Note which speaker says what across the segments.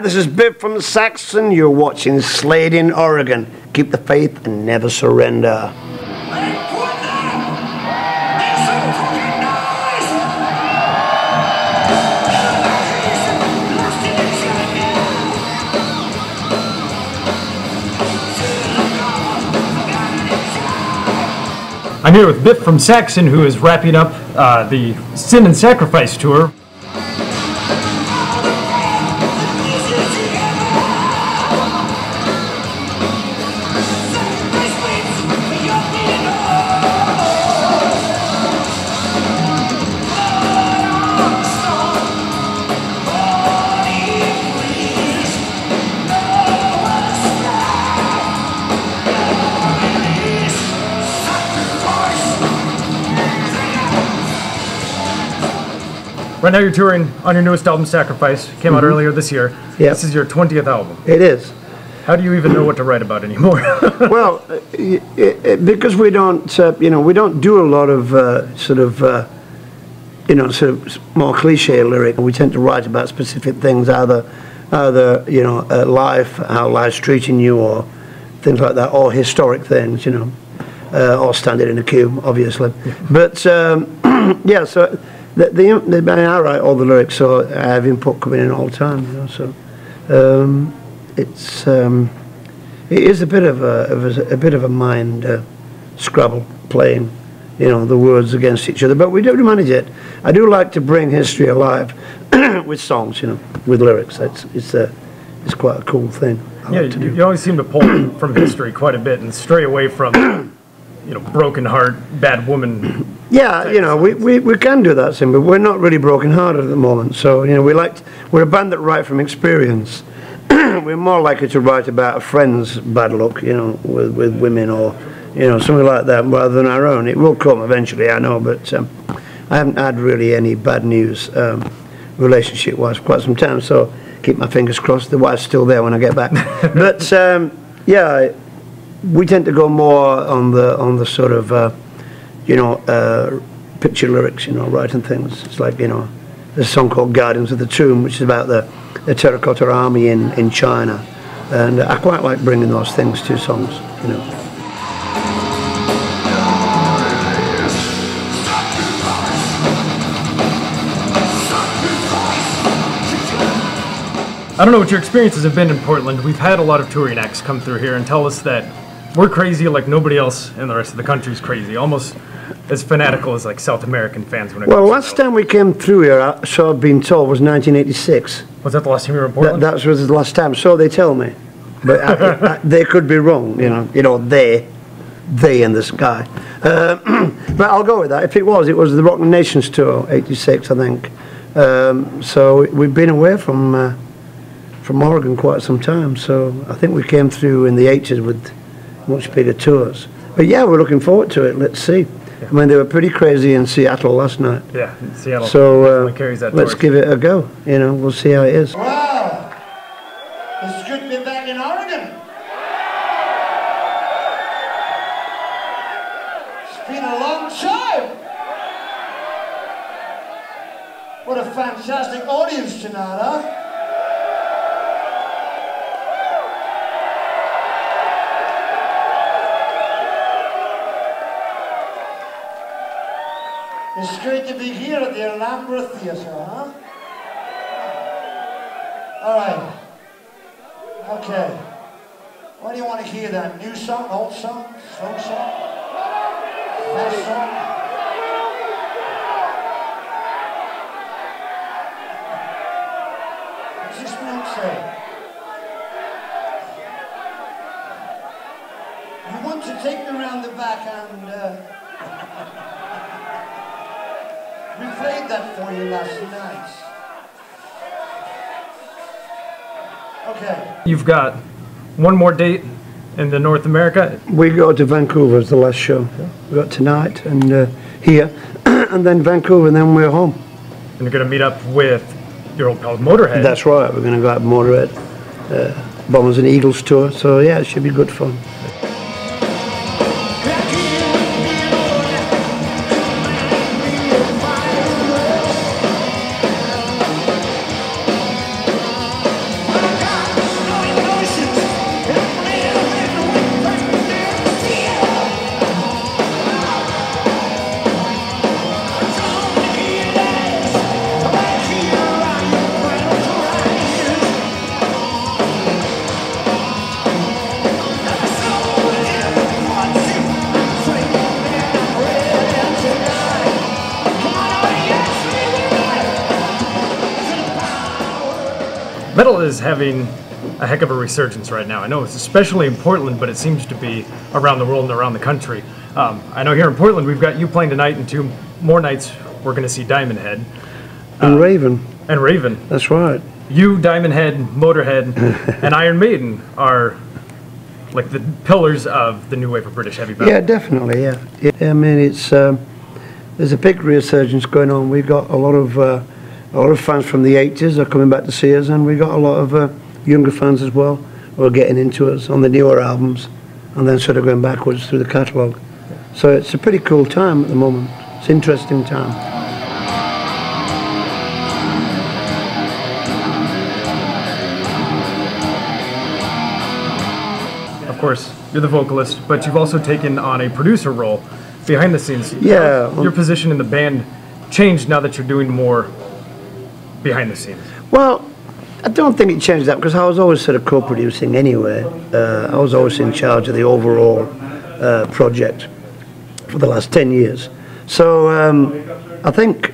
Speaker 1: Hi, this is Biff from SAXON. You're watching Slade in Oregon. Keep the faith and never surrender.
Speaker 2: I'm here with Biff from SAXON, who is wrapping up the Sin and Sacrifice tour. Right now you're touring on your newest album, Sacrifice. Came out earlier this year.
Speaker 1: Yep.
Speaker 2: This is your 20th album.
Speaker 1: It is.
Speaker 2: How do you even know what to write about anymore?
Speaker 1: Well, because we don't, we don't do a lot of sort of more cliche lyric. We tend to write about specific things, either life, how life's treating you, or things like that, or historic things, or standing in a queue, obviously. But yeah, so. I write all the lyrics, so I have input coming in all the time. So it is a bit of a mind scrabble, playing, the words against each other. But we do manage it. I do like to bring history alive with songs, with lyrics. It's quite a cool thing.
Speaker 2: You always seem to pull from history quite a bit and stray away from. Broken heart, bad woman.
Speaker 1: Yeah, we can do that thing, but we're not really broken hearted at the moment. So we're a band that write from experience. We're more likely to write about a friend's bad luck, with women or something like that, rather than our own. It will come eventually, I know, but I haven't had really any bad news relationship-wise for quite some time. So keep my fingers crossed. The wife's still there when I get back. But yeah. We tend to go more on the sort of picture lyrics, writing things. It's like there's a song called Guardians of the Tomb, which is about the terracotta army in China, and I quite like bringing those things to songs.
Speaker 2: I don't know what your experiences have been in Portland. We've had a lot of touring acts come through here and tell us that we're crazy like nobody else in the rest of the country is crazy. Almost as fanatical as like South American fans when it comes to
Speaker 1: last time we came through here, so I've been told, was 1986.
Speaker 2: Was that the last time you were in Portland?
Speaker 1: That was the last time, so they tell me. But they could be wrong, they in the sky. But I'll go with that. If it was the Rock Nations tour, 86, I think. So we've been away from Oregon quite some time, so I think we came through in the 80s with much bigger tours. But yeah, we're looking forward to it. Let's see. Yeah. I mean, they were pretty crazy in Seattle last night.
Speaker 2: Yeah, Seattle.
Speaker 1: So
Speaker 2: carries that
Speaker 1: let's give it a go. We'll see how it is.
Speaker 3: Wow, it's good to be back in Oregon. It's been a long time. What a fantastic audience tonight, huh? It's great to be here at the Alhamabra Theater, huh? All right. Okay. What do you want to hear then? New song, old song, slow song, fast song? What's this note say? You want to take me around the back and we played that for you last night. Okay.
Speaker 2: You've got one more date in the North America.
Speaker 1: We go to Vancouver as the last show. We got tonight and here, and then Vancouver, and then we're home.
Speaker 2: And you're going to meet up with your old pal Motorhead.
Speaker 1: That's right. We're going to go out Motorhead, Bombers and Eagles tour. So yeah, it should be good fun.
Speaker 2: Metal is having a heck of a resurgence right now. I know it's especially in Portland, but it seems to be around the world and around the country. I know here in Portland we've got you playing tonight, and 2 more nights we're going to see Diamond Head.
Speaker 1: And Raven.
Speaker 2: And Raven.
Speaker 1: That's right.
Speaker 2: You, Diamond Head, Motorhead, and Iron Maiden are like the pillars of the new wave of British heavy metal.
Speaker 1: Yeah, definitely, yeah. I mean, it's there's a big resurgence going on. We've got a lot of fans from the 80s are coming back to see us, and we got a lot of younger fans as well who are getting into us on the newer albums, and then sort of going backwards through the catalogue. So it's a pretty cool time at the moment. It's an interesting time.
Speaker 2: Of course, you're the vocalist, but you've also taken on a producer role behind the scenes.
Speaker 1: Yeah.
Speaker 2: How's your position in the band changed now that you're doing more behind the scenes?
Speaker 1: Well, I don't think it changed that because I was always sort of co-producing anyway. I was always in charge of the overall project for the last 10 years. So I think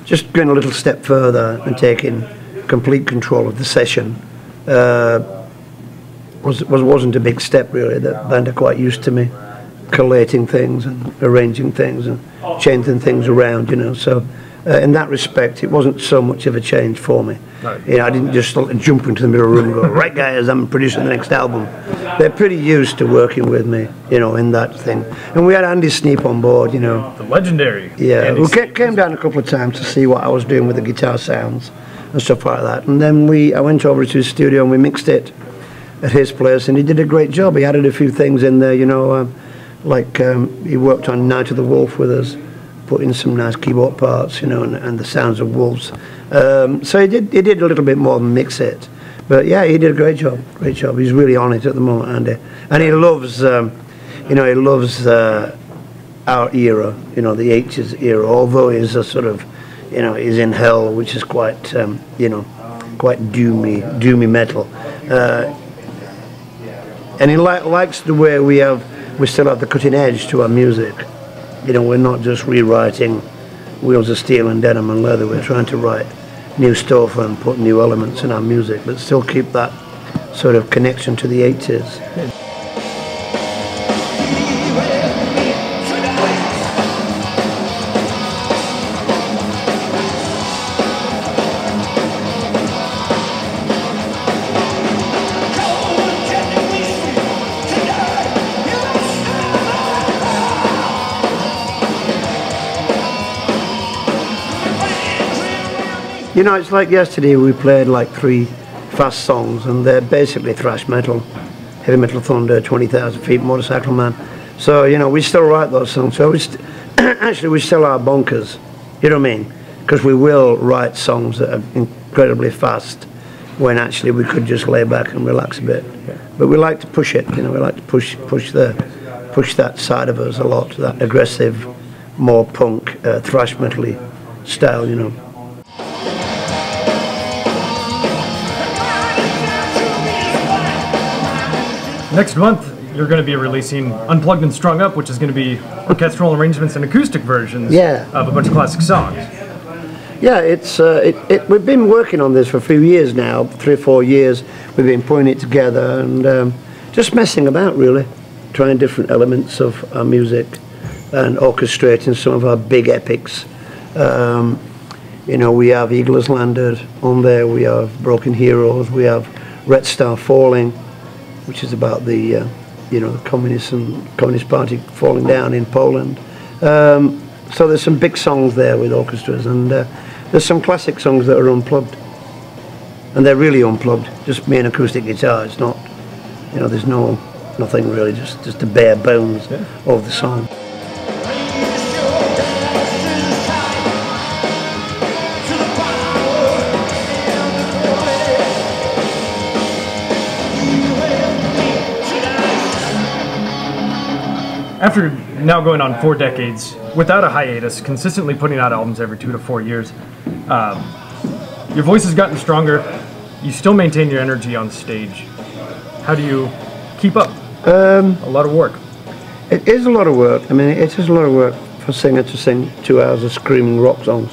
Speaker 1: just going a little step further and taking complete control of the session wasn't a big step really. The band are quite used to me collating things and arranging things and changing things around, you know. So in that respect, it wasn't so much of a change for me.
Speaker 2: Right.
Speaker 1: You know, I didn't just jump into the middle room and go, right guys, I'm producing the next album. They're pretty used to working with me, you know, in that thing. And we had Andy Sneap on board, you know.
Speaker 2: The legendary.
Speaker 1: Yeah, who came down a couple of times to see what I was doing with the guitar sounds and stuff like that. And then I went over to his studio and we mixed it at his place, and he did a great job. He added a few things in there, you know, he worked on Night of the Wolf with us, put in some nice keyboard parts, you know, and the sounds of wolves. So he did a little bit more than mix it. But yeah, he did a great job, great job. He's really on it at the moment, Andy. And he loves, you know, he loves our era, you know, the 80s era, although he's a sort of, you know, he's in hell, which is quite, you know, quite doomy metal. And he likes the way we still have the cutting edge to our music. You know, we're not just rewriting Wheels of Steel and Denim and Leather. We're trying to write new stuff and put new elements in our music, but still keep that sort of connection to the 80s. You know, it's like yesterday we played like 3 fast songs, and they're basically thrash metal. Heavy Metal Thunder, 20,000 Feet, Motorcycle Man. So, you know, we still write those songs. So actually we still are bonkers, you know what I mean? Because we will write songs that are incredibly fast when actually we could just lay back and relax a bit. But we like to push it, you know, we like to push that side of us a lot, that aggressive, more punk, thrash metal-y style, you know.
Speaker 2: Next month, you're going to be releasing Unplugged and Strung Up, which is going to be orchestral arrangements and acoustic versions of a bunch of classic songs.
Speaker 1: Yeah, we've been working on this for a few years now, 3 or 4 years. We've been putting it together and just messing about, really, trying different elements of our music and orchestrating some of our big epics. You know, we have Eagle Has Landed on there, we have Broken Heroes, we have Red Star Falling, which is about the, you know, the Communist Party falling down in Poland. So there's some big songs there with orchestras, and there's some classic songs that are unplugged, and they're really unplugged. Just me and acoustic guitar. It's not, you know, there's nothing really, just the bare bones of the song.
Speaker 2: After now going on 4 decades, without a hiatus, consistently putting out albums every 2 to 4 years, your voice has gotten stronger. You still maintain your energy on stage. How do you keep up? A lot of work.
Speaker 1: It is a lot of work. I mean, it is a lot of work for a singer to sing 2 hours of screaming rock songs.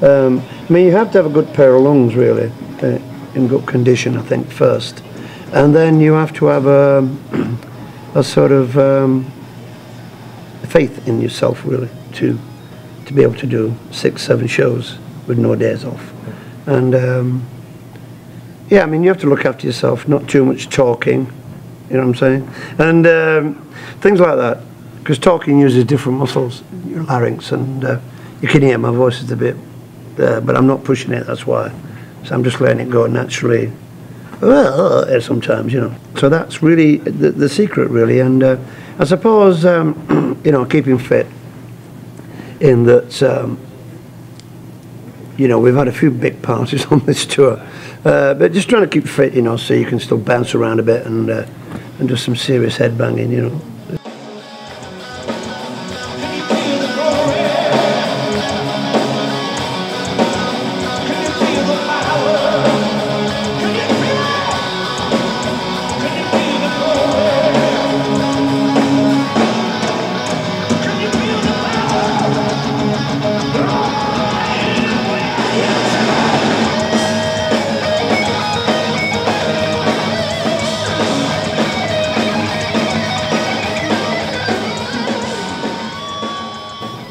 Speaker 1: I mean, you have to have a good pair of lungs, really. in good condition, I think, first. And then you have to have a sort of faith in yourself, really, to be able to do 6, 7 shows with no days off. And yeah, I mean, you have to look after yourself, not too much talking, you know what I'm saying? And things like that, because talking uses different muscles, your larynx, and you can hear my voice is a bit, but I'm not pushing it, that's why. So I'm just letting it go naturally, sometimes, you know. So that's really the secret, really. And I suppose, you know, keeping fit, in that, you know, we've had a few big parties on this tour, but just trying to keep fit, you know, so you can still bounce around a bit and do some serious headbanging, you know.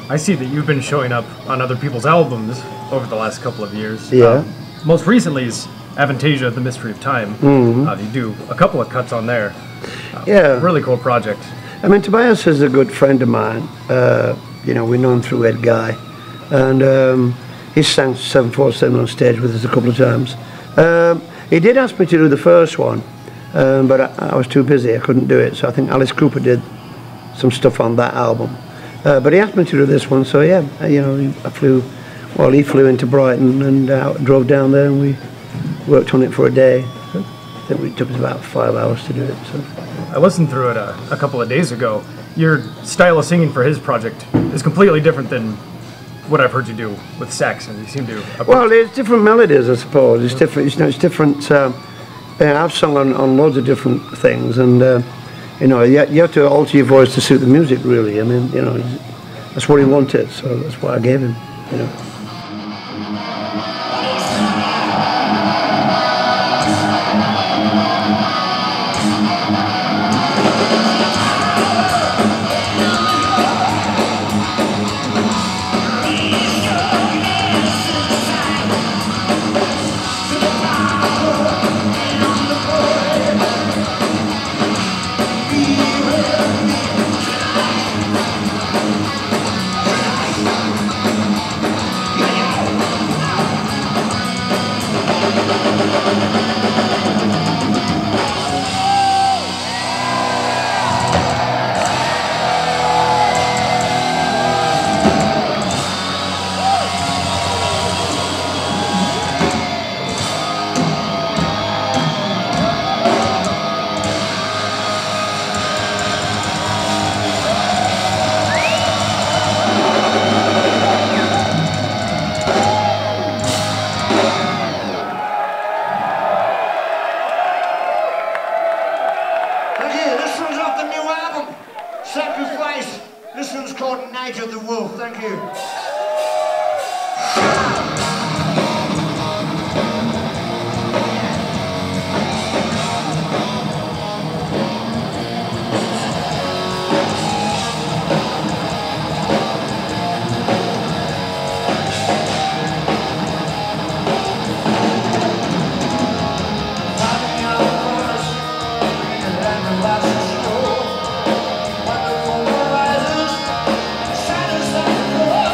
Speaker 2: I see that you've been showing up on other people's albums over the last couple of years.
Speaker 1: Yeah.
Speaker 2: Most recently is Avantasia, The Mystery of Time. You do a couple of cuts on there.
Speaker 1: Yeah.
Speaker 2: Really cool project.
Speaker 1: I mean, Tobias is a good friend of mine. You know, we know him through Ed Guy. And he's sang 747 on stage with us a couple of times. He did ask me to do the first one, but I was too busy, I couldn't do it. So I think Alice Cooper did some stuff on that album. But he asked me to do this one, so yeah, you know, he flew into Brighton and drove down there, and we worked on it for a day. So I think it took us about 5 hours to do it. So
Speaker 2: I listened through it a couple of days ago. Your style of singing for his project is completely different than what I've heard you do with Saxon. You seem to...
Speaker 1: Well, it's different melodies, I suppose. It's different, you know, it's different... I've sung on loads of different things, and... you know, you have to alter your voice to suit the music, really. I mean, you know, that's what he wanted, so that's what I gave him, you know.
Speaker 3: This one's called Night of the Wolf. Thank you. Wonderful horizons, shadows that glow.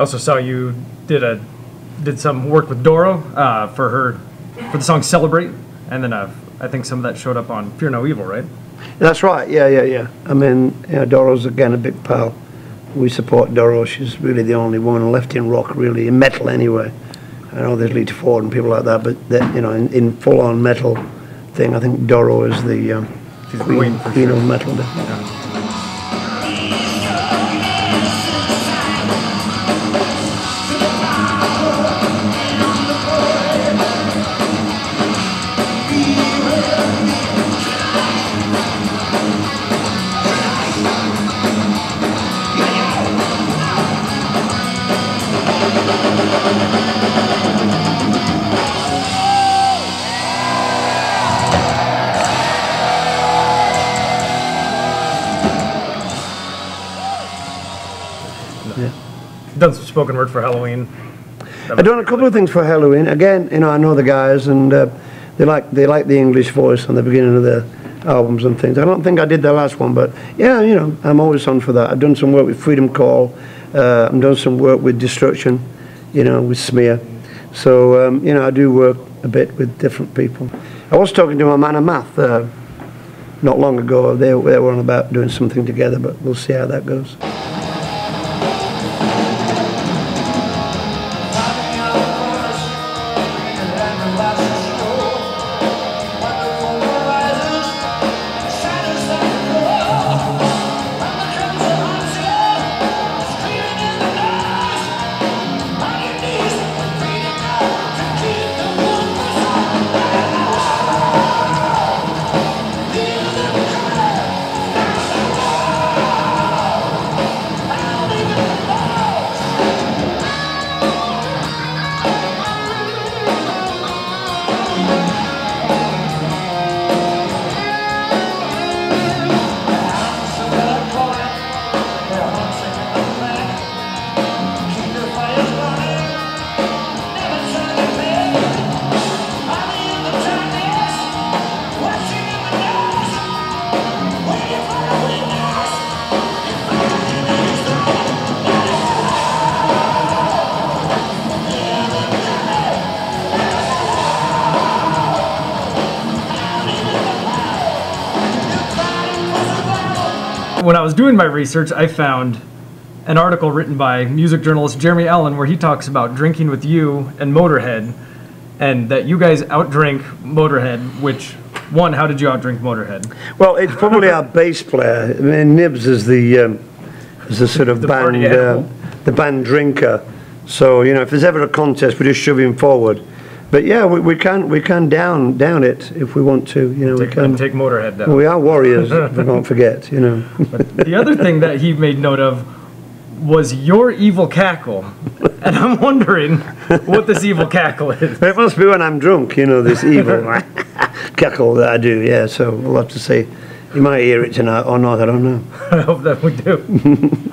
Speaker 2: also saw you did some work with DORO for the song "Celebrate," and then I think some of that showed up on "Fear No Evil," right?
Speaker 1: That's right. Yeah. I mean, Doro's again a big pal. We support DORO. She's really the only one left in rock, really, in metal anyway. I know there's Lita Ford and people like that, but in full-on metal thing, I think DORO is the queen of metal.
Speaker 2: Yeah. Done some spoken word for Helloween.
Speaker 1: I've done a couple of things for Helloween. Again, I know the guys, and they like the English voice on the beginning of their albums and things. I don't think I did the last one, but yeah, I'm always on for that. I've done some work with Freedom Call. I've done some work with Destruction, with Smear. So I do work a bit with different people. I was talking to my man of math not long ago. They were on about doing something together, but we'll see how that goes.
Speaker 2: When I was doing my research, I found an article written by music journalist Jeremy Allen where he talks about drinking with you and Motorhead, and that you guys outdrink Motorhead. Which one? How did you outdrink Motorhead?
Speaker 1: Well, it's probably our bass player. I mean, Nibs is the sort of the band drinker. So if there's ever a contest, we just shove him forward. But yeah, we can down it if we want to. We can
Speaker 2: take Motorhead down.
Speaker 1: Well, we are warriors. We don't forget.
Speaker 2: But the other thing that he made note of was your evil cackle, and I'm wondering what this evil cackle is.
Speaker 1: It must be when I'm drunk. This evil cackle that I do. Yeah. So we'll have to see. You might hear it tonight or not. I don't know.
Speaker 2: I hope that we do.